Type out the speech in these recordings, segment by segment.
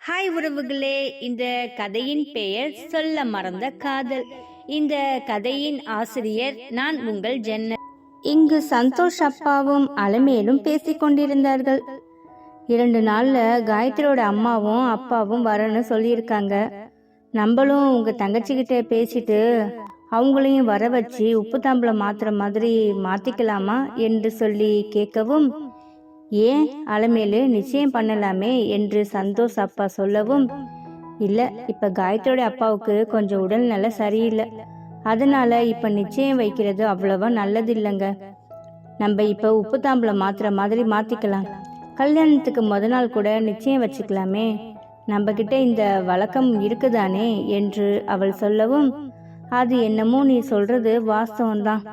Hi உறவுகளே, இந்த கதையின் பெயர் சொல்ல மறந்த காதல். இந்த கதையின் ஆசிரியர் நான் உங்கள் ஜன்னத். இங்கு சந்தோஷ் அப்பாவும் அலமேலும் பேசிக் கொண்டிருந்தார்கள். 2 நாள்ல காயத்ரியோட அம்மாவும் அப்பாவும் வரன்னு சொல்லியிருக்காங்க. நம்மளும் உங்க தங்கச்சிக்கிட்ட பேசிட்டு அவங்களையும் வர வச்சு உப்பு தாம்பலம் மாத்துற மாதிரி மாத்திக்கலாமா என்று சொல்லி கேட்கவும், ஏன் அலமேலு நிச்சயம் பண்ணலாமே என்று சந்தோஷ் அப்பா சொல்லவும், இல்லை, இப்போ காயத்ரியோட அப்பாவுக்கு கொஞ்சம் உடல்நல சரியில்லை, அதனால இப்போ நிச்சயம் வைக்கிறது அவ்வளவா நல்லது இல்லைங்க. நம்ம இப்போ உப்பு தாம்பலம் மாத்துற மாதிரி மாத்திக்கலாம். கல்யாணத்துக்கு நாள் கூட நிச்சயம் வச்சுக்கலாமே, நம்ம கிட்ட இந்த வழக்கம் இருக்குதானே என்று அவள் சொல்லவும், அது என்னமோ நீ சொல்றது வாஸ்தவம்தான்.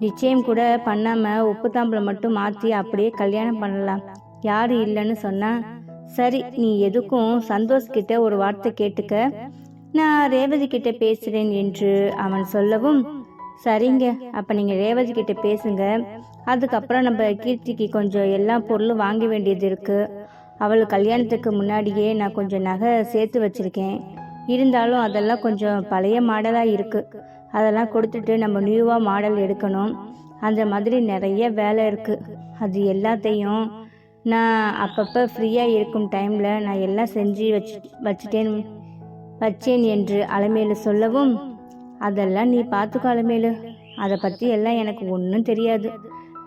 நிச்சயம் கூட பண்ணாம உப்பு தாம்பலம் மட்டும் மாத்தி அப்படியே கல்யாணம் பண்ணலாம், யாரு இல்லைன்னு சொன்னா. சரி, நீ எதுக்கும் சந்தோஷ் கிட்ட ஒரு வார்த்தை கேட்டுக்க, நான் ரேவதி கிட்ட பேசுறேன் என்று அவன் சொல்லவும், சரிங்க, அப்ப நீங்க ரேவதி கிட்ட பேசுங்க. அதுக்கப்புறம் நம்ம கீர்த்திக்கு கொஞ்சம் எல்லா பொருளும் வாங்க வேண்டியது இருக்கு. அவள் கல்யாணத்துக்கு முன்னாடியே நான் கொஞ்சம் நகை சேர்த்து வச்சிருக்கேன். இருந்தாலும் அதெல்லாம் கொஞ்சம் பழைய மாடலா இருக்கு. அதெல்லாம் கொடுத்துட்டு நம்ம நியூவாக மாடல் எடுக்கணும். அந்த மாதிரி நிறைய வேலை இருக்குது. அது எல்லாத்தையும் நான் அப்பப்போ ஃப்ரீயாக இருக்கும் டைமில் நான் எல்லாம் செஞ்சு வச்சேன் என்று அலமேலு சொல்லவும், அதெல்லாம் நீ பார்த்துக்கோ அலமேலு, அதை பற்றி எல்லாம் எனக்கு ஒன்றும் தெரியாது,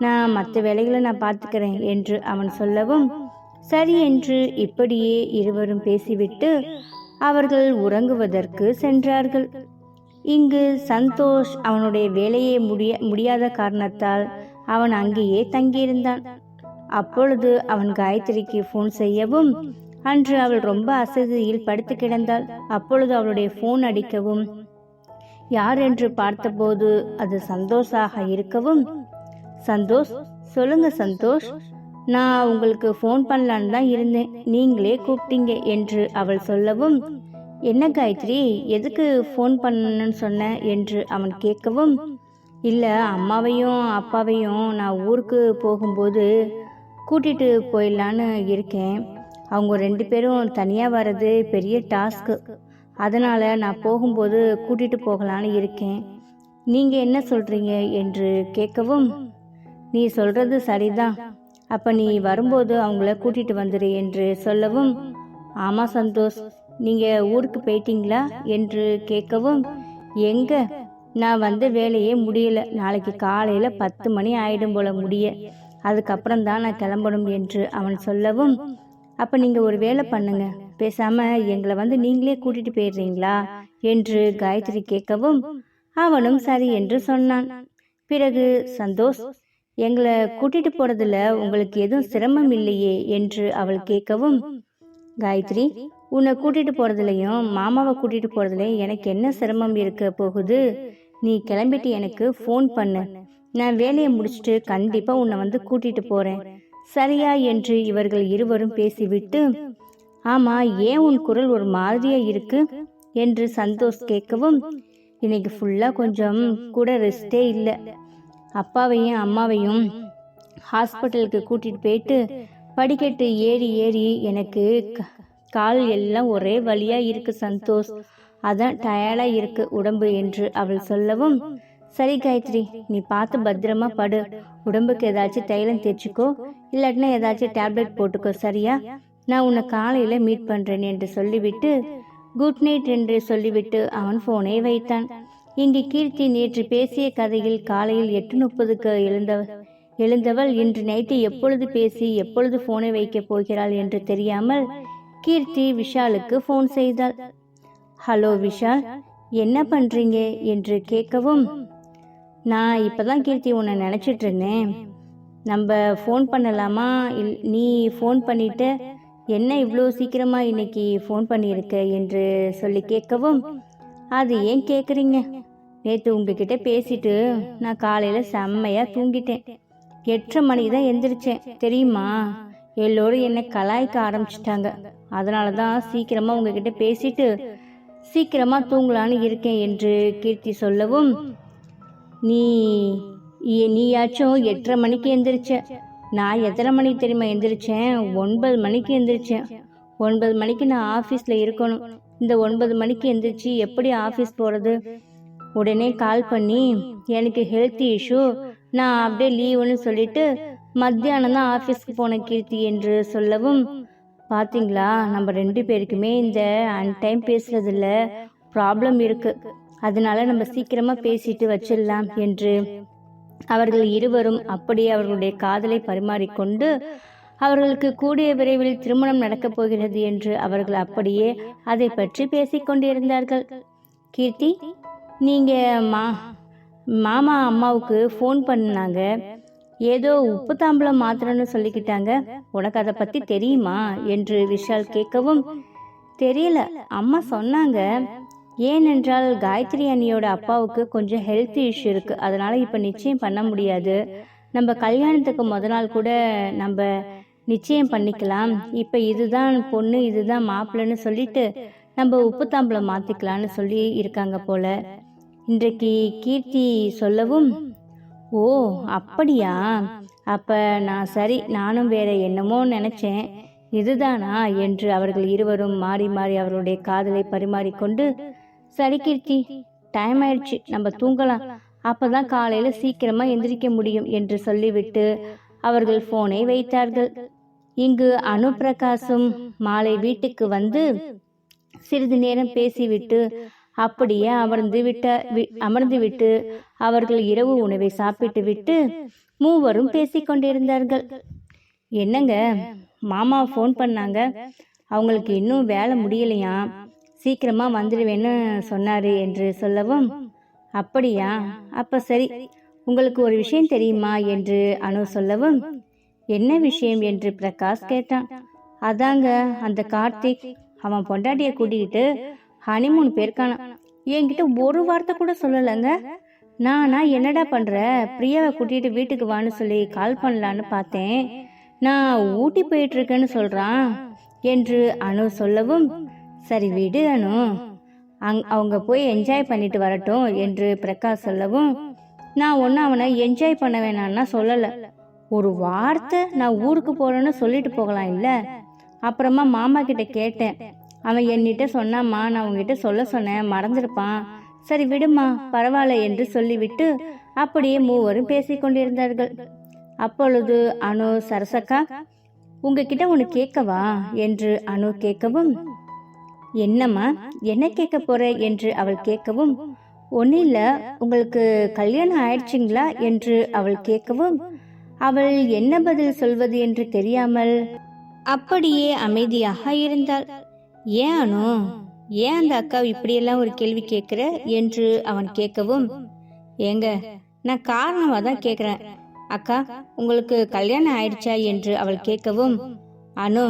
நான் மற்ற வேலைகளை நான் பார்த்துக்கிறேன் என்று அவன் சொல்லவும், சரி என்று இப்படியே இருவரும் பேசிவிட்டு அவர்கள் உறங்குவதற்கு சென்றார்கள். இங்கு சந்தோஷ் அவனுடைய வேலையை முடியாத காரணத்தால் அவன் அங்கேயே தங்கியிருந்தான். அப்பொழுது அவன் காயத்ரிக்கு போன் செய்யவும், அன்று அவள் ரொம்ப அசதியில் படுத்து கிடந்தாள். அப்பொழுது அவளுடைய போன் அடிக்கவும், யார் என்று பார்த்தபோது அது சந்தோஷாக இருக்கவும், சந்தோஷ், சொல்லுங்க சந்தோஷ், நான் உங்களுக்கு போன் பண்ணலான்னு தான் இருந்தேன், நீங்களே கூப்பிட்டீங்க என்று அவள் சொல்லவும், என்ன காயத்ரி, எதுக்கு ஃபோன் பண்ணணுன்னு சொன்ன என்று அவன் கேட்கவும், இல்லை, அம்மாவையும் அப்பாவையும் நான் ஊருக்கு போகும்போது கூட்டிகிட்டு போயிடலான்னு இருக்கேன். அவங்க 2 பேரும் தனியாக வர்றது பெரிய டாஸ்க்கு, அதனால் நான் போகும்போது கூட்டிகிட்டு போகலான்னு இருக்கேன். நீங்கள் என்ன சொல்கிறீங்க என்று கேட்கவும், நீ சொல்கிறது சரிதான், அப்போ நீ வரும்போது அவங்கள கூட்டிகிட்டு வந்துடு என்று சொல்லவும், ஆமாம் சந்தோஷ், நீங்கள் ஊருக்கு போயிட்டீங்களா என்று கேட்கவும், எங்க, நான் வந்த வேலையே முடியல, நாளைக்கு காலையில் 10 மணி ஆயிடும் போல முடிய, அதுக்கப்புறம் தான் நான் கிளம்பணும் என்று அவன் சொல்லவும், அப்போ நீங்கள் ஒரு வேலை பண்ணுங்க, பேசாமல் எங்களை வந்து நீங்களே கூட்டிகிட்டு போயிடுறீங்களா என்று காயத்ரி கேட்கவும், அவனும் சரி என்று சொன்னான். பிறகு சந்தோஷ், எங்களை கூட்டிகிட்டு போகிறதுல உங்களுக்கு எதுவும் சிரமம் இல்லையே என்று அவள் கேட்கவும், காயத்ரி, உன்னை கூட்டிகிட்டு போகிறதுலையும் மாமாவை கூட்டிகிட்டு போகிறதுலையும் எனக்கு என்ன சிரமம் இருக்க போகுது, நீ கிளம்பிட்டு எனக்கு ஃபோன் பண்ணு, நான் வேலையை முடிச்சுட்டு கண்டிப்பாக உன்னை வந்து கூட்டிகிட்டு போகிறேன், சரியா என்று இவர்கள் இருவரும் பேசிவிட்டு, ஆமாம், ஏன் உன் குரல் ஒரு மாதிரியாக இருக்கு என்று சந்தோஷ் கேட்கவும், இன்னைக்கு ஃபுல்லாக கொஞ்சம் கூட ரெஸ்டே இல்லை, அப்பாவையும் அம்மாவையும் ஹாஸ்பிட்டலுக்கு கூட்டிகிட்டு போயிட்டு படிக்கட்டு ஏறி ஏறி எனக்கு கால் எல்லாம் ஒரே வலியா இருக்கு சந்தோஷ், அதான் டயர்டா இருக்கு உடம்பு என்று அவள் சொல்லவும், சரி காயத்ரி, நீ பார்த்து பத்திரமா படு, உடம்புக்கு ஏதாச்சும் தைலம் தேய்ச்சிக்கோ, இல்லாட்டினா ஏதாச்சும் டேப்லெட் போட்டுக்கோ, சரியா, நான் உன்னை காலையில மீட் பண்றேன் என்று சொல்லிவிட்டு குட் நைட் என்று சொல்லிவிட்டு அவன் போனை வைத்தான். இங்கு கீர்த்தி நேற்று பேசிய கதையில் காலையில் 8:30க்கு எழுந்தவள் இன்று நைட்டு எப்பொழுது பேசி எப்பொழுது போனை வைக்க போகிறாள் என்று தெரியாமல் கீர்த்தி விஷாலுக்கு ஃபோன் செய்தாள். ஹலோ விஷால், என்ன பண்றீங்க என்று கேட்கவும், நான் இப்பதான் கீர்த்தி உன்னை நினைச்சிட்டு இருந்தேன், நம்ம ஃபோன் பண்ணலாமா, நீ ஃபோன் பண்ணிட்ட, என்ன இவ்வளோ சீக்கிரமா இன்னைக்கு ஃபோன் பண்ணியிருக்க என்று சொல்லி கேட்கவும், அது ஏன் கேட்குறீங்க, நேற்று உங்ககிட்ட பேசிட்டு நான் காலையில் செம்மையாக தூங்கிட்டேன், 8:30 மணிக்கு தான் எந்திரிச்சேன் தெரியுமா, எல்லோரும் என்னை கலாய்க்க ஆரம்பிச்சிட்டாங்க, அதனால தான் சீக்கிரமாக உங்ககிட்ட பேசிட்டு சீக்கிரமாக தூங்கலான்னு இருக்கேன் என்று கீர்த்தி சொல்லவும், நீயாச்சும் 8:30 மணிக்கு எந்திரிச்ச, நான் எத்தனை மணிக்கு தெரியுமா எந்திரிச்சேன், 9 மணிக்கு எந்திரிச்சேன், 9 மணிக்கு நான் ஆஃபீஸில் இருக்கணும். இந்த 9 மணிக்கு எந்திரிச்சு எப்படி ஆஃபீஸ் போகிறது? உடனே கால் பண்ணி எனக்கு ஹெல்த் இஷ்யூ, நான் அப்படியே லீவுன்னு சொல்லிட்டு மத்தியானம் தான் ஆஃபீஸ்க்கு போன கீர்த்தி என்று சொல்லவும், பார்த்தீங்களா, நம்ம 2 பேருக்குமே இந்த அன்டைம் பேசுறதுல ப்ராப்ளம் இருக்கு. அதனால நம்ம சீக்கிரமாக பேசிட்டு வச்சிடலாம் என்று அவர்கள் இருவரும் அப்படியே அவர்களுடைய காதலை பரிமாறிக்கொண்டு அவர்களுக்கு கூடிய விரைவில் திருமணம் நடக்கப் போகிறது என்று அவர்கள் அப்படியே அதை பற்றி பேசிக்கொண்டிருந்தார்கள். கீர்த்தி, நீங்கள் மாமா அம்மாவுக்கு ஃபோன் பண்ணாங்க, ஏதோ உப்பு தாம்பலம் மாத்திரன்னு சொல்லிக்கிட்டாங்க, உனக்கு அதை பற்றி தெரியுமா என்று விஷால் கேட்கவும், தெரியல, அம்மா சொன்னாங்க. ஏனென்றால் காயத்ரி அண்ணியோட அப்பாவுக்கு கொஞ்சம் ஹெல்த் இஷ்யூ இருக்குது, அதனால் இப்போ நிச்சயம் பண்ண முடியாது. நம்ம கல்யாணத்துக்கு முத நாள் கூட நம்ம நிச்சயம் பண்ணிக்கலாம். இப்போ இதுதான் பொண்ணு, இதுதான் மாப்பிள்ளைன்னு சொல்லிட்டு நம்ம உப்பு தாம்பலம் மாற்றிக்கலான்னு சொல்லி இருக்காங்க போல. இன்றைக்கு கீர்த்தி சொல்லவும், ஓ அப்படியா, அப்போ நான் சரி, நானும் வேற என்னமோ நினச்சேன், இதுதானா என்று அவர்கள் இருவரும் மாறி மாறி அவருடைய காதலை பரிமாறிக்கொண்டு, சரி கீர்த்தி, டைம் ஆயிடுச்சு, நம்ம தூங்கலாம், அப்பதான் காலையில் சீக்கிரமாக எந்திரிக்க முடியும் என்று சொல்லிவிட்டு அவர்கள் ஃபோனை வைத்தார்கள். இங்கு அனுப்பிரகாசும் மாலை வீட்டுக்கு வந்து சிறிது நேரம் பேசிவிட்டு அப்படியே அமர்ந்து விட்டு அவர்கள் இரவு உணவை சாப்பிட்டு விட்டு மூவரும் பேசிக்கொண்டிருந்தார்கள். என்னங்க, மாமா ஃபோன் பண்ணாங்க, அவங்களுக்கு இன்னும் வேலை முடியலையா, சீக்கிரமா வந்துடுவேன்னு சொன்னாரு என்று சொல்லவும், அப்படியா, அப்ப சரி, உங்களுக்கு ஒரு விஷயம் தெரியுமா என்று அனு சொல்லவும், என்ன விஷயம் என்று பிரகாஷ் கேட்டான். அதாங்க, அந்த கார்த்திக் அவன் பொண்டாட்டியை கூட்டிக்கிட்டு ஹனிமூன் போயிருக்கானா, என்கிட்ட ஒரு வார்த்தை கூட சொல்லலைங்க. நானா என்னடா பண்ற, பிரியாவை கூட்டிட்டு வீட்டுக்கு வான்னு சொல்லி கால் பண்ணலான்னு பார்த்தேன், நான் ஊட்டி போயிட்டு இருக்கேன்னு சொல்றான் என்று அனு சொல்லவும், சரி விடு அனு, அவங்க போய் என்ஜாய் பண்ணிட்டு வரட்டும் என்று பிரகாஷ் சொல்லவும், நான் ஒன்னும் அவனை என்ஜாய் பண்ண வேணான்னா சொல்லலை, ஒரு வார்த்தை நான் ஊருக்கு போறேன்னு சொல்லிட்டு போகலாம் இல்ல. அப்புறமா மாமா கிட்ட கேட்டேன், அவன் என்னிட்ட சொன்னாமா, நான் உங்ககிட்ட சொல்ல சொன்னேன், மறந்துருப்பான், சரி விடுமா பரவாயில்ல என்று சொல்லிவிட்டு அப்படியே மூவரும் பேசிக்கொண்டிருந்தார்கள். அப்பொழுது அனு, சரசக்கா, உங்ககிட்ட ஒன்று கேட்கவா என்று அனு கேட்கவும், என்னம்மா, என்ன கேட்க போற என்று அவள் கேட்கவும், ஒன்னும் இல்ல, உங்களுக்கு கல்யாணம் ஆயிடுச்சுங்களா என்று அவள் கேட்கவும், அவள் என்ன பதில் சொல்வது என்று தெரியாமல் அப்படியே அமைதியாக இருந்தாள். ஏன் அனு, ஏன் அந்த அக்கா இப்படியெல்லாம் ஒரு கேள்வி கேட்குற என்று அவன் கேட்கவும், ஏங்க, நான் காரணமாக தான் கேட்குறேன், அக்கா உங்களுக்கு கல்யாணம் ஆயிடுச்சா என்று அவள் கேட்கவும், அனு,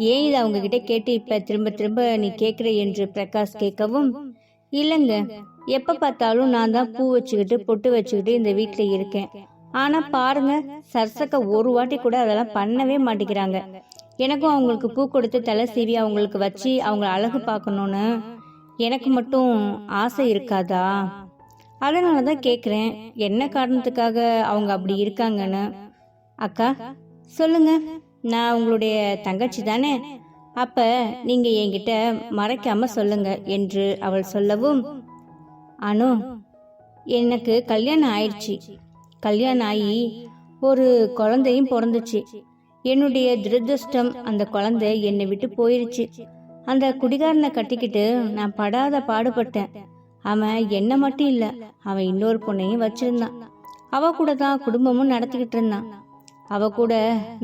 ஏன் இதை அவங்க கிட்ட கேட்டு இப்ப திரும்ப திரும்ப நீ கேட்குற என்று பிரகாஷ் கேட்கவும், இல்லைங்க, எப்ப பார்த்தாலும் நான் தான் பூ வச்சுக்கிட்டு பொட்டு வச்சுக்கிட்டு இந்த வீட்டில் இருக்கேன், ஆனா பாருங்க, சரசக்க ஒரு வாட்டி கூட அதெல்லாம் பண்ணவே மாட்டேங்கிறாங்க. எனக்கும் அவங்களுக்கு பூ கொடுத்து தலை சீவி அவங்களுக்கு வச்சு அவங்கள அழகு பார்க்கணும்னு எனக்கு மட்டும் ஆசை இருக்காதா? அதனால தான் கேட்குறேன், என்ன காரணத்துக்காக அவங்க அப்படி இருக்காங்கன்னு. அக்கா சொல்லுங்க, நான் உங்களுடைய தங்கச்சி தானே, அப்ப நீங்க என்கிட்ட மறைக்காம சொல்லுங்க என்று அவள் சொல்லவும், அனு, எனக்கு கல்யாணம் ஆயிடுச்சு, கல்யாணம் ஆகி ஒரு குழந்தையும் பிறந்துச்சு. என்னுடைய துரதிருஷ்டம், அந்த குழந்தை என்னை விட்டு போயிருச்சு. அந்த குடிகாரனை கட்டிக்கிட்டு நான் படாத பாடுபட்டேன். அவன் என்ன மட்டும் இல்ல, அவன் இன்னொரு பொண்ணையும் வச்சிருந்தான். அவ கூட தான் குடும்பமும் நடத்திக்கிட்டு இருந்தான். அவ கூட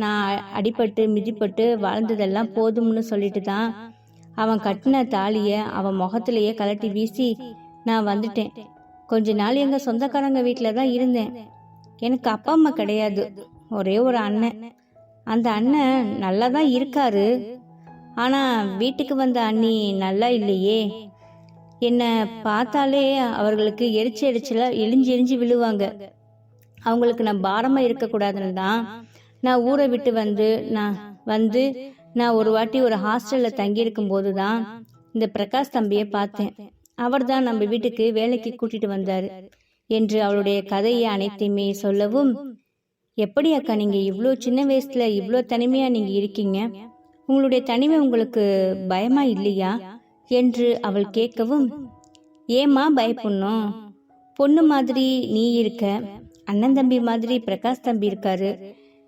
நான் அடிபட்டு மிதிப்பட்டு வாழ்ந்ததெல்லாம் போதும்னு சொல்லிட்டு தான் அவன் கட்டின தாலிய அவன் முகத்திலேயே கலட்டி வீசி நான் வந்துட்டேன். கொஞ்ச நாள் எங்க சொந்தக்காரங்க வீட்டில தான் இருந்தேன். எனக்கு அப்பா அம்மா கிடையாது, ஒரே ஒரு அண்ணன். அந்த அண்ணன் நல்லா தான் இருக்காரு, ஆனா வீட்டுக்கு வந்த அண்ணி நல்லா இல்லையே. என்னை பார்த்தாலே அவர்களுக்கு எரிச்சலா எரிஞ்சு விழுவாங்க. அவங்களுக்கு நான் பாரமா இருக்கக்கூடாதுன்னு தான் நான் ஊரை விட்டு நான் ஒரு வாட்டி ஒரு ஹாஸ்டல்ல தங்கியிருக்கும் போது தான் இந்த பிரகாஷ் தம்பியை பார்த்தேன். அவர் தான் நம்ம வீட்டுக்கு வேலைக்கு கூட்டிட்டு வந்தாரு என்று அவளுடைய கதையை அனைத்தையுமே சொல்லவும், எப்படி அக்கா நீங்க இவ்வளோ சின்ன வயசுல இவ்வளோ தனிமையா நீங்க இருக்கீங்க? உங்களுடைய தனிமை உங்களுக்கு பயமா இல்லையா என்று அவள் கேட்கவும், ஏம்மா பயப்படணும்? பொண்ணு மாதிரி நீ இருக்க, அண்ணன் தம்பி மாதிரி பிரகாஷ் தம்பி இருக்காரு,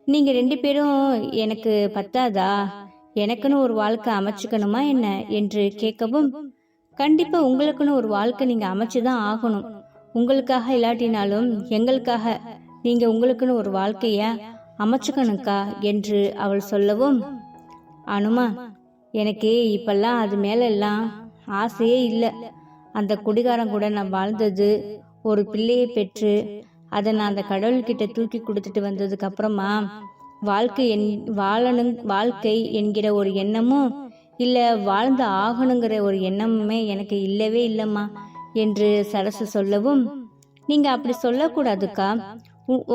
நீங்க 2 பேரும் எனக்கு பத்தாதா? எனக்குன்னு ஒரு வாழ்க்கை அமைச்சுக்கணுமா என்ன என்று கேட்கவும், கண்டிப்பா உங்களுக்குன்னு ஒரு வாழ்க்கை நீங்க அமைச்சுதான் ஆகணும். உங்களுக்காக இல்லாட்டினாலும் எங்களுக்காக நீங்க உங்களுக்குன்னு ஒரு வாழ்க்கைய அமைச்சுக்கணுக்கா என்று அவள் சொல்லவும், அனுமா, எனக்கு இப்பெல்லாம் அது மேல எல்லாம் ஆசையே இல்லை. அந்த குடிகாரன் கூட நான் வாழ்ந்தது, ஒரு பிள்ளையை பெற்று அதை நான் அந்த கடவுள்கிட்ட தூக்கி கொடுத்துட்டு வந்ததுக்கு அப்புறமா வாழ்க்கை என்கிற ஒரு எண்ணமும் இல்லை, வாழ்ந்து ஆகணுங்கிற ஒரு எண்ணமுமே எனக்கு இல்லவே இல்லைம்மா என்று சரசு சொல்லவும், நீங்க அப்படி சொல்லக்கூடாதுக்கா.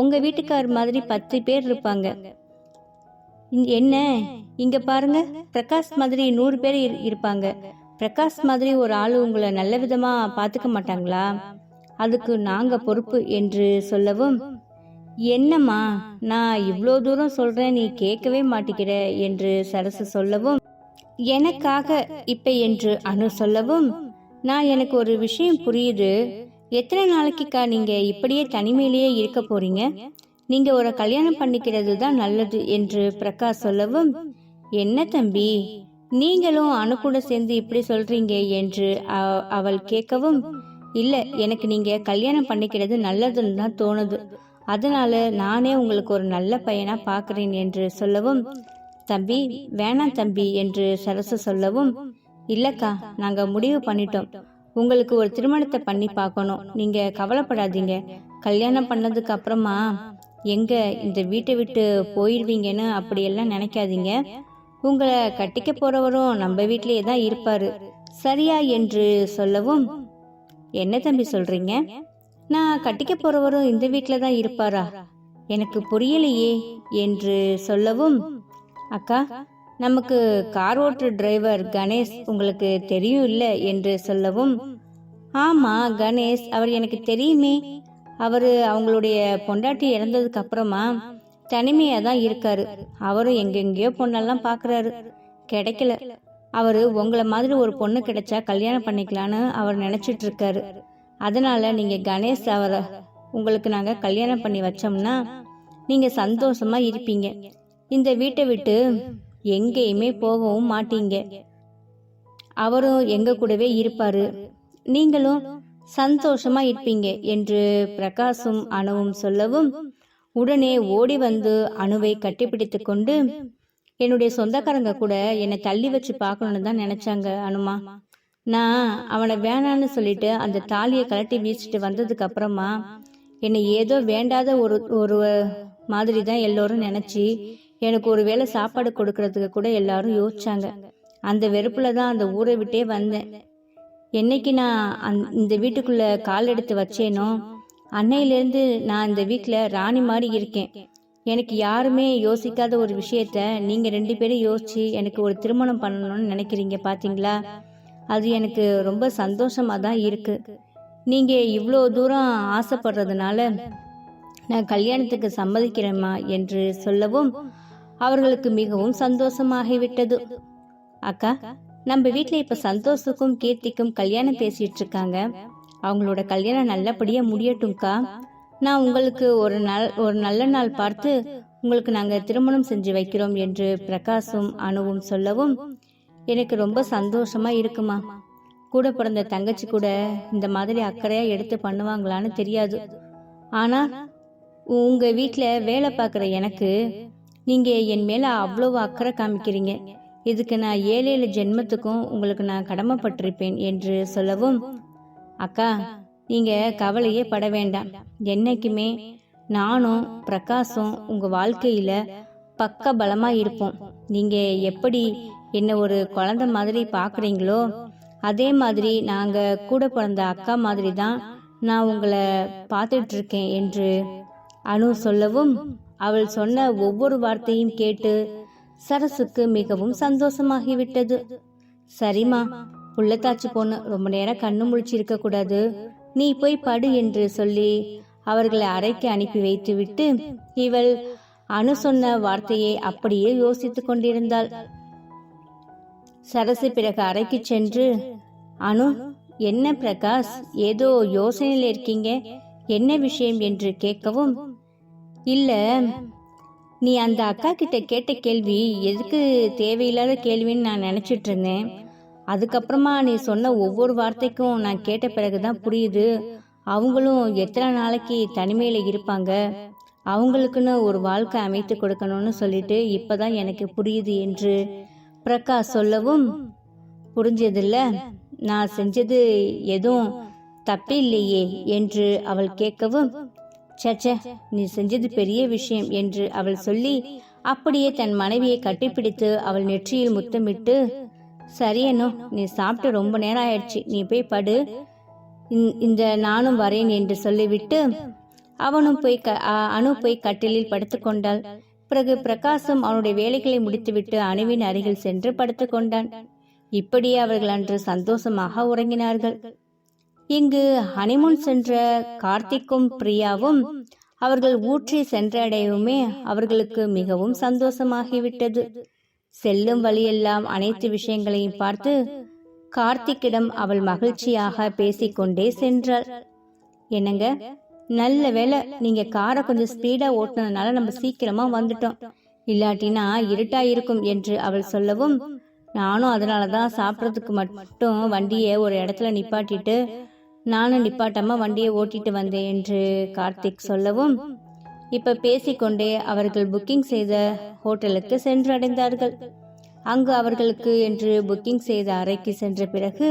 உங்க வீட்டுக்கார் மாதிரி 10 பேர் இருப்பாங்க. என்ன இங்க பாருங்க, பிரகாஷ் மாதிரி 100 பேர் இருப்பாங்க. பிரகாஷ் மாதிரி ஒரு ஆளு உங்களை நல்ல விதமா பாத்துக்க மாட்டாங்களா? அதுக்கு நாங்க பொறுப்பு என்று சொல்லவும், என்னம்மா நான் இவ்வளோ தூரம் சொல்றேன், நீ கேட்கவே மாட்டேங்கிற என்று சரசு சொல்லவும், எனக்காக இப்ப என்று அனு சொல்லவும், நான் எனக்கு ஒரு விஷயம் புரியுது. எத்தனை நாளைக்குக்கா நீங்க இப்படியே தனிமையிலேயே இருக்க போறீங்க? நீங்க ஒரு கல்யாணம் பண்ணிக்கிறது தான் நல்லது என்று பிரகாஷ் சொல்லவும், என்ன தம்பி நீங்களும் அனு கூட சேர்ந்து இப்படி சொல்றீங்க என்று அவள் கேட்கவும், இல்ல எனக்கு நீங்க கல்யாணம் பண்ணிக்கிறது நல்லதுன்னு தான் தோணுது, அதனால நானே உங்களுக்கு ஒரு நல்ல பையனா பாக்குறேன் என்று சொல்லவும், தம்பி வேணாம் தம்பி என்று சரசு சொல்லவும், இல்லக்கா நாங்க முடிவு பண்ணிட்டோம், உங்களுக்கு ஒரு திருமணத்தை பண்ணி பார்க்கணும், நீங்க கவலைப்படாதீங்க. கல்யாணம் பண்ணதுக்கு அப்புறமா எங்க இந்த வீட்டை விட்டு போயிடுவீங்கன்னு அப்படியெல்லாம் நினைக்காதீங்க. உங்களை கட்டிக்க போறவரும் நம்ம வீட்டிலேயே தான் இருப்பாரு, சரியா என்று சொல்லவும், என்ன தம்பி சொல்றீங்க? நான் கட்டிக்க போறவரும் இந்த வீட்டில தான் இருப்பாரா? எனக்கு புரியலையே என்று சொல்லவும், அக்கா நமக்கு கார் ஓட்டுற டிரைவர் கணேஷ் உங்களுக்கு தெரியும் இல்ல என்று சொல்லவும், ஆமா கணேஷ், அவர் எனக்கு தெரியுமே. அவங்களுடைய பொண்டாட்டி இறந்ததுக்கு அப்புறமா தனிமையா தான் இருக்காரு. அவரும் எங்கெங்கயோ பொண்ணெல்லாம் பாக்குறாரு, கிடைக்கல. உங்களை மாதிரி ஒரு பொண்ணு கிடைச்சா கல்யாணம் பண்ணிக்கலான்னு அவர் நினைச்சிட்டு இருக்காரு. அதனால நீங்க கணேஷ் உங்களுக்கு நாங்க கல்யாணம் பண்ணி வச்சோம்னா நீங்க சந்தோஷமா இருப்பீங்க. இந்த வீட்டை விட்டு எங்கேயுமே போகவும் மாட்டீங்க. அவரும் எங்க கூடவே இருப்பாரு, நீங்களும் சந்தோஷமா இருப்பீங்க என்று பிரகாஷும் அணுவும் சொல்லவும், உடனே ஓடி வந்து அணுவை கட்டிப்பிடித்து கொண்டு, என்னுடைய சொந்தக்காரங்க கூட என்னை தள்ளி வச்சு பார்க்கணும்னு தான் நினைச்சாங்க அனுமா. நான் அவனை வேணான்னு சொல்லிட்டு அந்த தாலியை கலட்டி வீசிட்டு வந்ததுக்கு அப்புறமா என்னை ஏதோ வேண்டாத ஒரு மாதிரி தான் எல்லோரும் நினைச்சு எனக்கு ஒரு வேளை சாப்பாடு கொடுக்கறதுக்கு கூட எல்லாரும் யோசிச்சாங்க. அந்த வெறுப்புல தான் அந்த ஊரை விட்டே வந்தேன். என்னைக்கு நான் இந்த வீட்டுக்குள்ள கால் எடுத்து வச்சேனோ அன்னையிலேருந்து நான் இந்த வீட்டுல ராணி மாதிரி இருக்கேன். எனக்கு யாருமே யோசிக்காத ஒரு விஷயத்த நீங்க 2 பேரும் யோசிச்சு எனக்கு ஒரு திருமணம் பண்ணணும்னு நினைக்கிறீங்க பாத்தீங்களா? அது எனக்கு ரொம்ப சந்தோஷமா தான் இருக்கு. நீங்க இவ்வளோ தூரம் ஆசைப்படுறதுனால நான் கல்யாணத்துக்கு சம்மதிக்கிறேம்மா என்று சொல்லவும் அவர்களுக்கு மிகவும் சந்தோஷமாகிவிட்டது. அக்கா நம்ம வீட்டுல இப்ப சந்தோஷுக்கும் கீர்த்திக்கும் கல்யாணம் பேசிட்டு இருக்காங்க. அவங்களோட கல்யாணம் நல்லபடியா முடியட்டும்க்கா. நான் உங்களுக்கு ஒரு நல்ல நாள் பார்த்து உங்களுக்கு நாங்க திருமணம் செஞ்சு வைக்கிறோம் என்று பிரகாஷும் அணுவும் சொல்லவும், எனக்கு ரொம்ப சந்தோஷமா இருக்குமா. கூட பிறந்த தங்கச்சி கூட இந்த மாதிரி அக்கறையா எடுத்து பண்ணுவாங்களான்னு தெரியாது. ஆனா உங்க வீட்டுல வேலை பார்க்குற எனக்கு நீங்க என் மேல அவ்வளவு அக்கறை காமிக்கிறீங்க. இதுக்கு நான் 7 ஜென்மத்துக்கும் உங்களுக்கு நான் கடமைப்பட்டிருப்பேன் என்று சொல்லவும், அக்கா நீங்க கவலையே பட வேண்டாம். என்னைக்குமே நானும் பிரகாஷும் உங்க வாழ்க்கையில பக்க பலமா இருப்போம். நீங்க எப்படி என்ன ஒரு குழந்தை மாதிரி பாக்குறீங்களோ அதே மாதிரி நாங்க கூட பிறந்த அக்கா மாதிரி தான் நான் உங்களை பார்த்துட்டு இருக்கேன் என்று அனு சொல்லவும், அவள் சொன்ன ஒவ்வொரு வார்த்தையும் கேட்டு சரசுக்கு மிகவும் சந்தோஷமாகிவிட்டது. சரிம்மா, புள்ளத்தாச்சி பொண்ணு ரொம்ப நேரம் கண்ணு முழிச்சு இருக்க கூடாது, நீ போய் படு என்று சொல்லி அவர்களை அறைக்கு அனுப்பி வைத்து விட்டு இவள் அனு சொன்ன வார்த்தையை அப்படியே யோசித்து கொண்டிருந்தாள். சரசு பிறகு அறைக்கு சென்று, அனு, என்ன பிரகாஷ், ஏதோ யோசனையில் இருக்கீங்க, என்ன விஷயம் என்று கேட்கவும், இல்ல, நீ அந்த அக்கா கிட்ட கேட்ட கேள்வி எதுக்கு தேவையில்லாத கேள்வின்னு நான் நினைச்சிட்டு இருந்தேன். அதுக்கப்புறமா நீ சொன்ன ஒவ்வொரு வார்த்தைக்கும் நான் கேட்ட பிறகுதான் புரியுது, அவங்களும் எத்தனை நாளைக்கு தனிமையில இருப்பாங்க, அவங்களுக்குன்னு ஒரு வாழ்க்கை அமைத்து கொடுக்கணும்னு சொல்லிட்டு இப்பதான் எனக்கு புரியுது என்று பிரகாஷ் சொல்லவும், புரிஞ்சதில்ல, நான் செஞ்சது எதுவும் தப்பில்லையே என்று அவள் கேட்கவும், சச்ச, நீ செஞ்சது பெரிய விஷயம் என்று அவள் சொல்லி அப்படியே தன் மனைவியை கட்டிப்பிடித்து அவள் நெற்றியில் முத்தமிட்டு, சரியனோ, நீ சாப்பிட்டு ரொம்ப நேரம் ஆயிடுச்சு, நீ போய் படு, இந்த நானும் வரேன் என்று சொல்லிவிட்டு அனு போய் கட்டிலில் படுத்து கொண்டாள். பிறகு பிரகாசும் அவனுடைய வேலைகளை முடித்துவிட்டு அணுவின் அருகில் சென்று படுத்து கொண்டான். இப்படியே அவர்கள் அன்று சந்தோஷமாக உறங்கினார்கள். இங்கு ஹனிமூன் சென்ற கார்த்திக்கும் பிரியாவும் அவர்கள் ஊற்றி சென்றடையவுமே அவர்களுக்கு மிகவும் சந்தோஷமாகிவிட்டது. செல்லும் வழியெல்லாம் அனைத்து விஷயங்களையும் பார்த்து கார்த்திக்கிடம் அவள் மகிழ்ச்சியாக பேசிக்கொண்டே சென்றாள். என்னங்க, நல்ல வேளை நீங்க காரை கொஞ்சம் ஸ்பீடா ஓட்டுனதுனால நம்ம சீக்கிரமா வந்துட்டோம், இல்லாட்டினா இருட்டா இருக்கும் என்று அவள் சொல்லவும், நானும் அதனாலதான் சாப்பிட்றதுக்கு மட்டும் வண்டியை ஒரு இடத்துல நிப்பாட்டிட்டு நானும் நிப்பாட்டாம வண்டியை ஓட்டிட்டு வந்தேன் என்று கார்த்திக் சொல்லவும், இப்ப பேசிக்கொண்டே அவர்கள் புக்கிங் செய்த ஹோட்டலுக்கு சென்றடைந்தார்கள். அங்கு அவர்களுக்கு என்று புக்கிங் செய்த அறைக்கு சென்ற பிறகு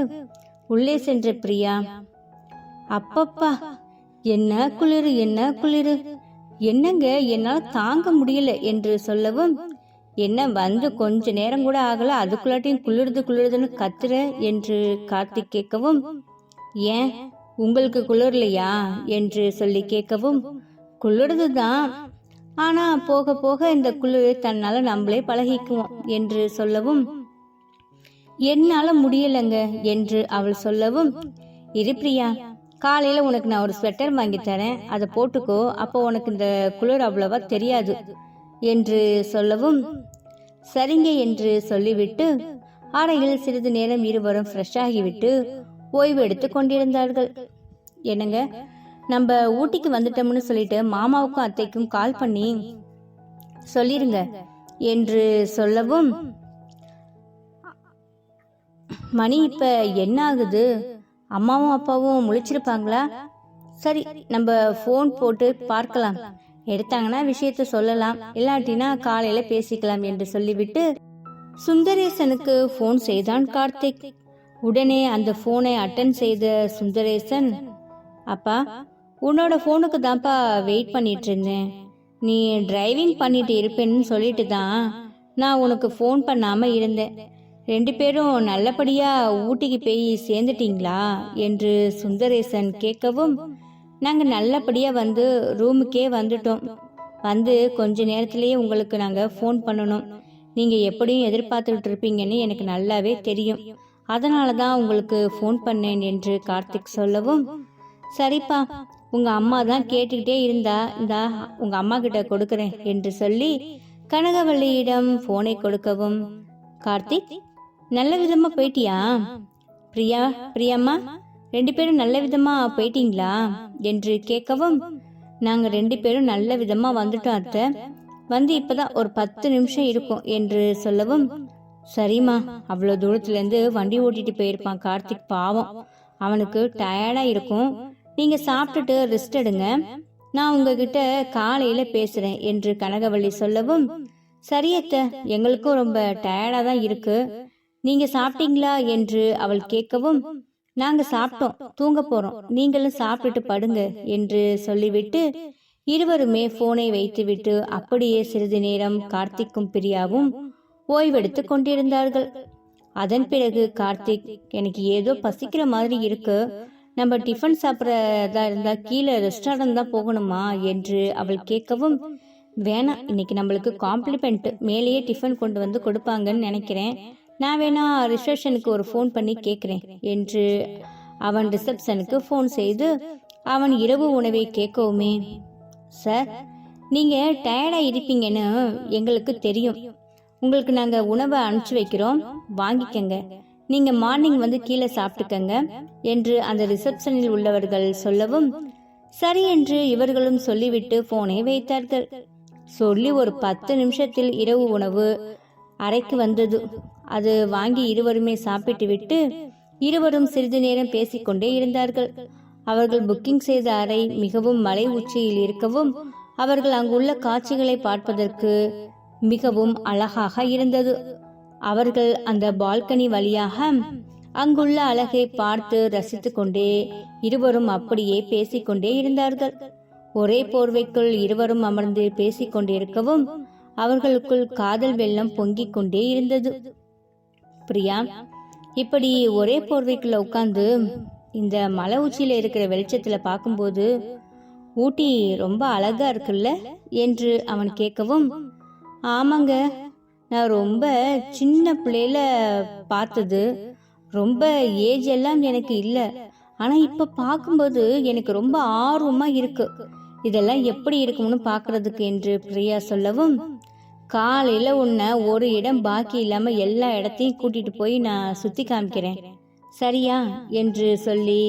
உள்ளே சென்ற பிரியா, அப்பப்பா, என்ன குளிரு, என்ன குளிரு, என்னங்க, என்னால தாங்க முடியல என்று சொல்லவும், என்ன வந்து கொஞ்ச நேரம் கூட ஆகல, அதுக்குள்ளாட்டியும் குளிருதுன்னு கத்துற என்று கார்த்திக் கேட்கவும், ஏன் உங்களுக்கு குளிரலையா என்று சொல்லி கேட்கவும், குளிருதுதான், ஆனா போக போக இந்த குளிர் தன்னால நம்மளே பழகிக்குவோம் என்று சொல்லவும், என்னால முடியலங்க என்று அவள் சொல்லவும், இரு பிரியா, காலையில உனக்கு நான் ஒரு ஸ்வெட்டர் வாங்கி தரேன், அதை போட்டுக்கோ, அப்போ உனக்கு இந்த குளிர் அவ்வளவா தெரியாது என்று சொல்லவும், சரிங்க என்று சொல்லிவிட்டு அறையில் சிறிது நேரம் இருவரும் ஃப்ரெஷ் ஆகிவிட்டு ஓய்வு எடுத்து கொண்டிருந்தார்கள். என்னங்க, நம்ம ஊட்டிக்கு வந்துட்டோம்னு சொல்லிட்டு மாமாவுக்கும் அத்தைக்கும் கால் பண்ணி சொல்லிருங்க என்று சொல்லவும், மணி இப்ப என்ன ஆகுது, அம்மாவும் அப்பாவும் முழிச்சிருப்பாங்களா, சரி நம்ம போன் போட்டு பார்க்கலாம், எடுத்தாங்கன்னா விஷயத்த சொல்லலாம், இல்லாட்டினா காலையில பேசிக்கலாம் என்று சொல்லிவிட்டு சுந்தரேசனுக்கு போன் செய்தான் கார்த்திக். உடனே அந்த போனை அட்டன் செய்த சுந்தரேசன், அப்பா, உன்னோட போனுக்கு தான்ப்பா வெயிட் பண்ணிட்டு இருந்தேன், நீ டிரைவிங் பண்ணிட்டு இருப்பேன்னு சொல்லிட்டு தான் நான் உனக்கு போன் பண்ணாம இருந்தேன், 2 பேரும் நல்லபடியா ஊட்டிக்கு போய் சேர்ந்துட்டீங்களா என்று சுந்தரேசன் கேட்கவும், நாங்க நல்லபடியா வந்து ரூமுக்கே வந்துட்டோம், வந்து கொஞ்ச நேரத்திலேயே உங்களுக்கு நாங்க ஃபோன் பண்ணணும், நீங்க எப்படியும் எதிர்பார்த்துட்டு இருப்பீங்கன்னு எனக்கு நல்லாவே தெரியும், அதனால தான் உங்களுக்கு ஃபோன் பண்ணேன் என்று கார்த்திக் சொல்லவும், சரிப்பா, உங்க அம்மா தான் கேட்டுக்கிட்டே இருந்தா, இந்தா உங்க அம்மா கிட்ட கொடுக்கறேன் என்று சொல்லி கனகவல்லியிடம் போனை கொடுக்கவும், கார்த்திக், நல்ல விதமா போயிட்டியா, பிரியாம்மா 2 பேரும் நல்ல விதமா போயிட்டீங்களா என்று கேட்கவும், நாங்க 2 பேரும் நல்ல விதமா வந்துட்டோம் அத்தை, வந்து இப்பதான் ஒரு 10 நிமிஷம் இருக்கும் என்று சொல்லவும், சரிம்மா, அவ்வளவு தூரத்துல இருந்து வண்டி ஓட்டிட்டு போயிருப்பான் கார்த்திக், பாவம், அவனுக்கு டயர்டா இருக்கும், நீங்க சாப்பிட்டுட்டு ரெஸ்ட் எடுங்க, நான் உங்ககிட்ட காலையில பேசுறேன் என்று கனகவல்லி சொல்லவும், சரியத்த, எங்களுக்கும் ரொம்ப டயர்டா தான் இருக்கு, நீங்க சாப்பிட்டீங்களா என்று அவள் கேட்கவும், நாங்க சாப்பிட்டோம், தூங்க போறோம், நீங்களும் சாப்பிட்டுட்டு படுங்க என்று சொல்லிவிட்டு இருவருமே போனை வைத்துவிட்டு அப்படியே சிறிது நேரம் கார்த்திக்கும் பிரியாவும் ஓய்வெடுத்து கொண்டிருந்தார்கள். அதன் பிறகு கார்த்திக், எனக்கு ஏதோ பசிக்கிற மாதிரி இருக்கு, நம்ம டிஃபன் சாப்பிட்றதா இருந்தா கீழே ரெஸ்டாரண்ட் தான் போகணுமா என்று அவள் கேட்கவும், வேணாம், இன்னைக்கு நம்மளுக்கு காம்ப்ளிமெண்ட் மேலேயே டிஃபன் கொண்டு வந்து கொடுப்பாங்கன்னு நினைக்கிறேன், நான் வேணா ரிசப்ஷனுக்கு ஒரு ஃபோன் பண்ணி கேட்குறேன் என்று அவன் ரிசப்ஷனுக்கு ஃபோன் செய்து அவன் இரவு உணவை கேட்கவுமே, சார், நீங்க டயர்டா இருப்பீங்கன்னு எங்களுக்கு தெரியும், உங்களுக்கு நாங்கள் உணவை அனுப்பிச்சி வைக்கிறோம், வாங்கிக்கங்க, நீங்கள் மார்னிங் வந்து கீழே சாப்பிட்டுக்கங்க என்று அந்த ரிசப்ஷனில் உள்ளவர்கள் சொல்லவும் சரி என்று இவர்களும் சொல்லிவிட்டு போனை வைத்தார்கள். சொல்லி ஒரு 10 நிமிஷத்தில் இரவு உணவு அறைக்கு வந்தது. அது வாங்கி இருவருமே சாப்பிட்டு விட்டு இருவரும் சிறிது நேரம் பேசிக்கொண்டே இருந்தார்கள். அவர்கள் புக்கிங் செய்த அறை மிகவும் மலை உச்சியில் இருக்கவும் அவர்கள் அங்குள்ள காட்சிகளை பார்ப்பதற்கு மிகவும் அழகாக இருந்தது. அவர்கள் அந்த பால்கனி வழியாக அங்குள்ள அழகை பார்த்து ரசித்து கொண்டே இருவரும் அப்படியே பேசிக்கொண்டே இருந்தார்கள். ஒரே போர்வைக்குள் இருவரும் அமர்ந்து பேசிக்கொண்டிருக்கவும் அவர்களுக்குள் காதல் வெள்ளம் பொங்கிக் கொண்டே இருந்தது. பிரியா, இப்படி ஒரே போர்வைக்குள்ள உட்கார்ந்து இந்த மலை உச்சியில இருக்கிற வெளிச்சத்துல பார்க்கும்போது ஊட்டி ரொம்ப அழகா இருக்குல்ல என்று அவன் கேட்கவும், ஆமாங்க, நான் ரொம்ப சின்ன பிள்ளையில பார்த்தது, ரொம்ப ஏஜ் எல்லாம் எனக்கு இல்லை, ஆனா இப்ப பார்க்கும்போது எனக்கு ரொம்ப ஆர்வமா இருக்கு, இதெல்லாம் எப்படி இருக்கும்னு பாக்குறதுக்கு என்று பிரியா சொல்லவும், காலையில உன்னை ஒரு இடம் பாக்கி இல்லாம எல்லா இடத்தையும் கூட்டிட்டு போய் நான் சுத்தி காமிக்கிறேன், சரியா என்று சொல்லி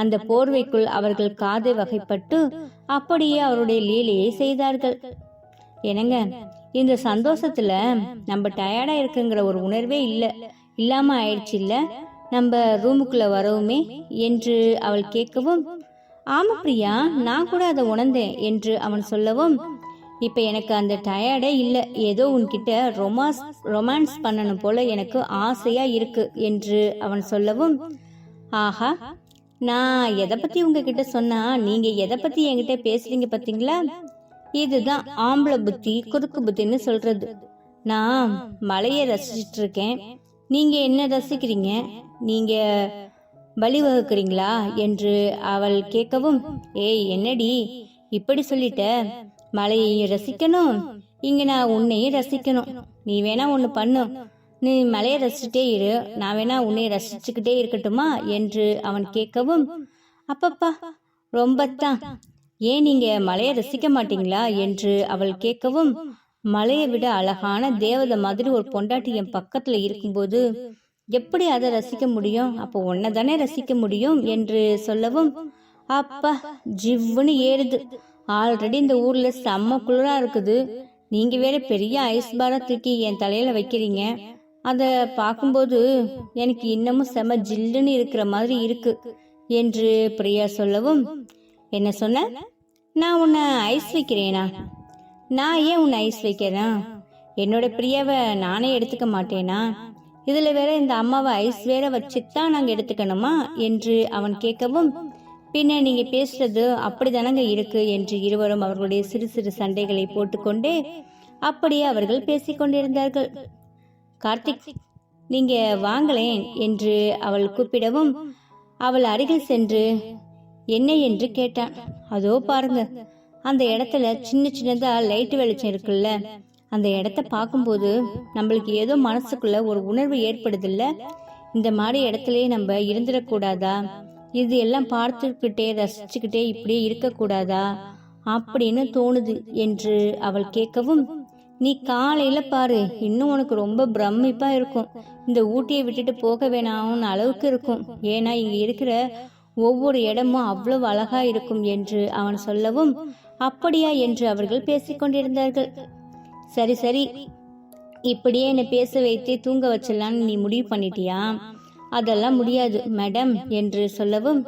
அந்த போர்வைக்குள் அவர்கள் காதை வகைப்பட்டு அப்படியே அவருடைய லீலையை செய்தார்கள். என்னங்க, இந்த சந்தோஷத்துல நம்ம டயர்டா இருக்குங்கிற ஒரு உணர்வே இல்லாம ஆயிடுச்சு இல்ல, நம்ம ரூமுக்குள்ள வரவுமே என்று அவள் கேட்கவும், ஆமா பிரியா, நான் கூட அதை உணர்ந்தேன் என்று அவன் சொல்லவும், இப்ப எனக்கு அந்த டயர்டே இல்லை, ஏதோ உன்கிட்ட ரொமான்ஸ் பண்ணணும் போல எனக்கு ஆசையா இருக்கு என்று அவன் சொல்லவும், ஆஹா, நான் எதை பத்தி உங்ககிட்ட சொன்னா நீங்க எதை பத்தி என்கிட்ட பேசுறீங்க பாத்தீங்களா, இதுதான் ஆம்பளை புத்தி குறுக்கு புத்தின்னு சொல்றது. நான் மலையை ரசிச்சிட்டு இருக்கேன், நீங்க என்ன ரசிக்கிறீங்க, நீங்க வழிவகுக்கிறீங்களா என்று அவள் கேட்கவும், ஏய் என்னடி இப்படி சொல்லிட்ட, மலையையும் ரசிக்கணும், இங்க நான் உன்னையும் ரசிக்கணும், நீ வேணா ஒண்ணு பண்ணு, நீ மலையை ரசிச்சுட்டே இரு, நான் வேணா உன்னை ரசிச்சுக்கிட்டே இருக்கட்டுமா என்று அவன் கேட்கவும், அப்பப்பா ரொம்பத்தான், ஏன் நீங்க மலையை ரசிக்க மாட்டீங்களா என்று அவள் கேட்கவும், மலையை விட அழகான தேவதை மாதிரி ஒரு பொண்டாட்டி என் பக்கத்துல இருக்கும்போது எப்படி அதை ரசிக்க முடியும், அப்போ உன்னை தானே ரசிக்க முடியும் என்று சொல்லவும், அப்பா ஜிவ்வுன்னு ஏறுது, ஆல்ரெடி இந்த ஊர்ல செம்ம குளிரா இருக்குது, நீங்க வேற பெரிய ஐஸ் பாரா தூக்கி என் தலையில வைக்கிறீங்க, அதை பார்க்கும்போது எனக்கு இன்னமும் செம்ம ஜில்லுன்னு இருக்கிற மாதிரி இருக்கு என்று பிரியா சொல்லவும், என்ன சொன்ன, நான் உன்னை ஐஸ் வைக்கிறேனா, நான் ஏன் உன்னை ஐஸ் வைக்கிறேன், என்னோட பிரியாவை நானே எடுத்துக்க மாட்டேனா, இதுல வேற இந்த அம்மாவை ஐஸ் வேற வச்சுதான் நாங்க எடுத்துக்கணுமா என்று அவன் கேட்கவும், பின்ன நீங்க பேசுறது அப்படிதானங்க இருக்கு என்று இருவரும் அவர்களுடைய சிறு சிறு சண்டைகளை போட்டுக்கொண்டே அப்படியே அவர்கள் பேசிக்கொண்டிருந்தார்கள். கார்த்திக், நீங்க வாங்களேன் என்று அவள் கூப்பிடவும் அவள் அருகில் சென்று என்ன என்று கேட்டான். அதோ பாருங்க, அந்த இடத்துல சின்ன சின்னதா லைட் வெளிச்சம் இருக்குல்ல, அந்த இடத்த பார்க்கும்போது நம்மளுக்கு ஏதோ மனசுக்குள்ள ஒரு உணர்வு ஏற்படுதில்ல, இந்த மாதிரி இடத்துலயே நம்ம இருந்துடக்கூடாதா, இது எல்லாம் பார்த்துக்கிட்டே ரசிச்சுக்கிட்டே இப்படியே இருக்கக்கூடாதா அப்படின்னு தோணுது என்று அவள் கேட்கவும், நீ காலையில பாரு, இன்னும் உனக்கு ரொம்ப பிரமிப்பா இருக்கும், இந்த ஊட்டியை விட்டுட்டு போக வேணாம்னு அளவுக்கு இருக்கும், ஏன்னா இங்க இருக்கிற ஒவ்வொரு இடமும் அவ்வளவு அழகா இருக்கும் என்று அவன் சொல்லவும், அப்படியா என்று அவர்கள் பேசிக்கொண்டிருந்தார்கள். சரி சரி, இப்படியே என்னை பேச வைத்தே தூங்க வச்சிடலான்னு நீ முடிவு பண்ணிட்டியா, அதெல்லாம் முடியாது மேடம் என்று சொல்லவும்,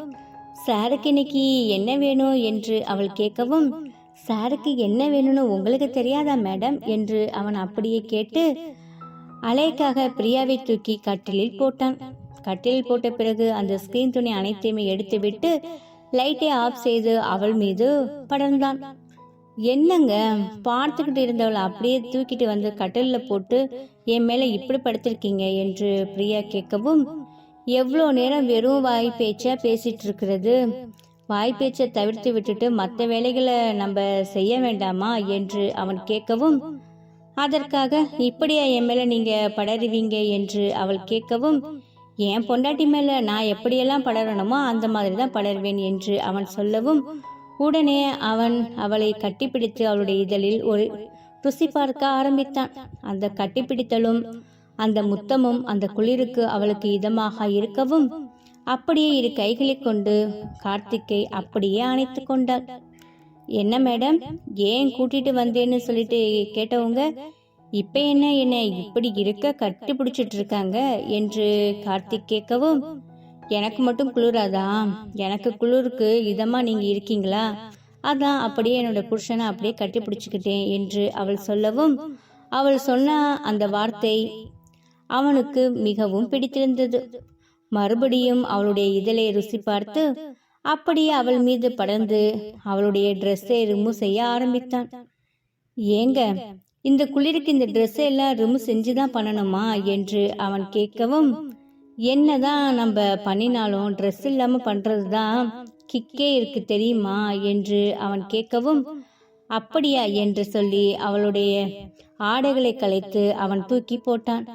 சாருக்கு இன்னைக்கு என்ன வேணும் என்று அவள் கேட்கவும், சாருக்கு என்ன வேணும்னு உங்களுக்கு தெரியாதா மேடம் என்று அவன் அப்படியே கேட்டு அலைக்காக பிரியாவை தூக்கி கட்டிலில் போட்டான். கட்டிலில் போட்ட பிறகு அந்த ஸ்கிரீன் துணி அனைத்தையுமே எடுத்துவிட்டு லைட்டை ஆஃப் செய்து அவள் மீது படர்ந்தான். என்னங்க, பார்த்துக்கிட்டு இருந்தவளை அப்படியே தூக்கிட்டு வந்து கட்டிலில் போட்டு என் மேல இப்படி படுத்திருக்கீங்க என்று பிரியா கேட்கவும், எவ்வளோ நேரம் வெறும் வாய் பேச்சா பேசிட்டு இருக்கிறது, வாய் பேச்சை தவிர்த்து விட்டுட்டு மற்ற வேலைகளை நம்ம செய்ய வேண்டாமா என்று அவன் கேட்கவும், அதற்காக இப்படியா என் மேல நீங்க படருவீங்க என்று அவள் கேட்கவும், என் பொண்டாட்டி மேல நான் எப்படியெல்லாம் படரணுமோ அந்த மாதிரி தான் படருவேன் என்று அவன் சொல்லவும், உடனே அவன் அவளை கட்டிப்பிடித்து அவளுடைய இதழில் ருசி பார்க்க ஆரம்பித்தான். அந்த கட்டிப்பிடித்தலும் அந்த முத்தமும் அந்த குளிருக்கு அவளுக்கு இதமாக இருக்கவும் அப்படியே இரு கைகளை கொண்டு கார்த்திக்கை அப்படியே அணைத்து கொண்டாள். என்ன மேடம், ஏன் கூட்டிட்டு வந்தேன்னு சொல்லிட்டு கேட்டவங்க இப்ப என்ன இப்படி இருக்க கட்டி பிடிச்சிட்டு இருக்காங்க என்று கார்த்திக் கேட்கவும், எனக்கு மட்டும் குளிராதா? எனக்கு குளிருக்கு இதமா நீங்க இருக்கீங்களா? அதான் அப்படியே என்னோட புருஷனை அப்படியே கட்டி பிடிச்சுக்கிட்டேன் என்று அவள் சொல்லவும், அவள் சொன்ன அந்த வார்த்தை அவனுக்கு மிகவும் பிடித்திருந்தது. மறுபடியும் அவளுடைய இதழை ருசி பார்த்து அப்படியே அவள் மீது படர்ந்து அவளுடைய ட்ரெஸ்ஸை ரிமூவ் செய்ய ஆரம்பித்தான். ஏங்க, இந்த குளிருக்கு இந்த ட்ரெஸ்ஸை எல்லாம் ரிமூவ் செஞ்சுதான் பண்ணணுமா என்று அவன் கேட்கவும், என்னதான் நம்ம பண்ணினாலும் ட்ரெஸ் இல்லாம பண்றதுதான் கிக்கே இருக்கு தெரியுமா என்று அவன் கேட்கவும், அப்படியா என்று சொல்லி அவளுடைய ஆடைகளை கலைத்து அவன் தூக்கி போட்டான்.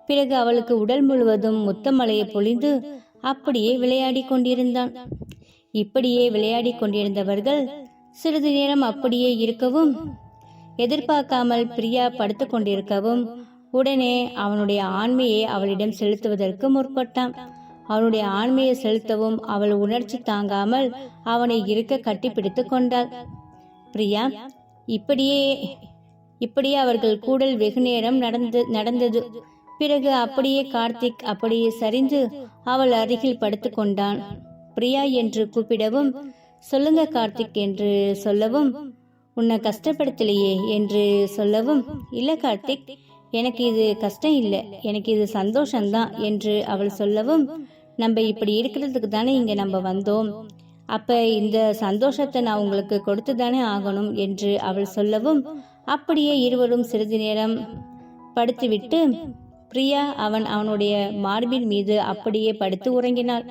பிறகு அவளுக்கு உடல் முழுவதும் முத்தமலையை பொழிந்து அப்படியே விளையாடி கொண்டிருந்தான். இப்படியே விளையாடி கொண்டிருந்தவர்கள் சிறிது நேரம் அப்படியே இருக்கவும், எதிர்பார்க்காமல் பிரியா படுத்து கொண்டிருக்கவும் உடனே அவனுடைய ஆண்மையை அவளிடம் செலுத்துவதற்கு முற்பட்டான். அவனுடைய ஆண்மையை செலுத்தவும் அவள் உணர்ச்சி தாங்காமல் அவனை இருக்க கட்டிப்பிடித்து கொண்டாள். பிரியா, இப்படியே அவர்கள் கூடல் வெகு நேரம் நடந்தது. பிறகு அப்படியே கார்த்திக் அப்படியே சரிந்து அவள் அருகில் படுத்து கொண்டான். பிரியா என்று கூப்பிடவும், சொல்லுங்க கார்த்திக் என்று சொல்லவும், உன்னை கஷ்டப்படுத்தலையே என்று சொல்லவும், இல்ல கார்த்திக், எனக்கு இது கஷ்டம் இல்லை, எனக்கு இது சந்தோஷம்தான் என்று அவள் சொல்லவும், நம்ம இப்படி இருக்கிறதுக்கு தானே இங்க நம்ம வந்தோம், அப்ப இந்த சந்தோஷத்தை நான் உங்களுக்கு கொடுத்து தானே ஆகணும் என்று அவள் சொல்லவும், அப்படியே இருவரும் சிறிது நேரம் படுத்துவிட்டு பிரியா அவனுடைய மார்பின் மீது அப்படியே படுத்து உறங்கினாள்.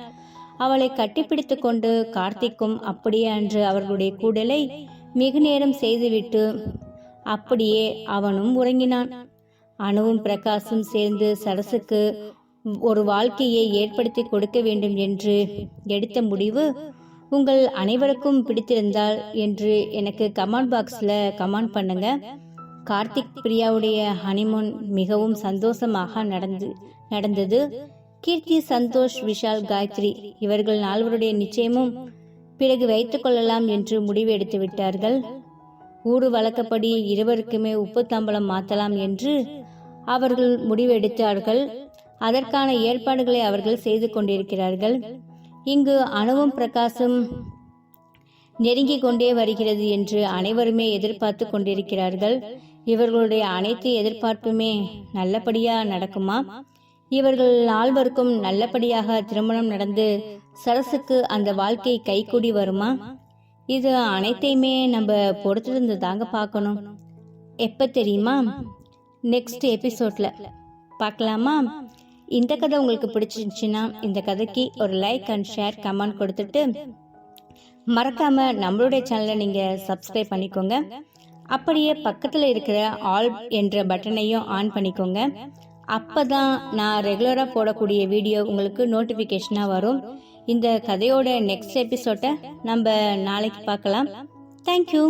அவளை கட்டிப்பிடித்து கொண்டு கார்த்திக்கும் அப்படியே அன்று அவர்களுடைய கூடலை மிகு நேரம் செய்துவிட்டு அப்படியே அவனும் உறங்கினான். அணுவும் பிரகாசும் சேர்ந்து சரசுக்கு ஒரு வாழ்க்கையை ஏற்படுத்தி கொடுக்க வேண்டும் என்று எடுத்த முடிவு உங்கள் அனைவருக்கும் பிடித்திருந்தால் என்று எனக்கு கமெண்ட் பாக்ஸ்ல கமெண்ட் பண்ணுங்க. கார்த்திக் பிரியாவுடைய ஹனிமூன் மிகவும் சந்தோஷமாக நடந்தது. கீர்த்தி, சந்தோஷ், விஷால், காயத்ரி இவர்கள் நால்வருடைய நிச்சயமும் பிறகு வைத்துக் கொள்ளலாம் என்று முடிவு எடுத்து விட்டார்கள். ஊரு வழக்கப்படி இருவருக்குமே உப்பு தம்பளம் மாற்றலாம் என்று அவர்கள் முடிவெடுத்தார்கள். அதற்கான ஏற்பாடுகளை அவர்கள் செய்து கொண்டிருக்கிறார்கள். இங்கு அணுவும் பிரகாசும் நெருங்கி கொண்டே வருகிறது என்று அனைவருமே எதிர்பார்த்து கொண்டிருக்கிறார்கள். இவர்களுடைய அனைத்து எதிர்பார்ப்புமே நல்லபடியா நடக்குமா? இவர்கள் நால்வருக்கும் நல்லபடியாக திருமணம் நடந்து சரசுக்கு அந்த வாழ்க்கை கைகூடி வருமா? இது அனைத்தையுமே நம்ம பொறுத்திருந்து தாங்க பார்க்கணும். எப்ப தெரியுமா? நெக்ஸ்ட் எபிசோட்ல பார்க்கலாமா? இந்த கதை உங்களுக்கு பிடிச்சிருந்துச்சுன்னா இந்த கதைக்கு ஒரு லைக் அண்ட் ஷேர் கமெண்ட் கொடுத்துட்டு மறக்காம நம்மளுடைய சேனலை நீங்க சப்ஸ்கிரைப் பண்ணிக்கோங்க. அப்படியே பக்கத்துல இருக்கிற ஆல் என்ற பட்டனையும் ஆன் பண்ணிக்கோங்க. அப்பதான் நான் ரெகுலரா போடக்கூடிய வீடியோ உங்களுக்கு நோட்டிபிகேஷனா வரும். இந்த கதையோட நெக்ஸ்ட் எபிசோட நம்ம நாளைக்கு பார்க்கலாம். தேங்க்யூ.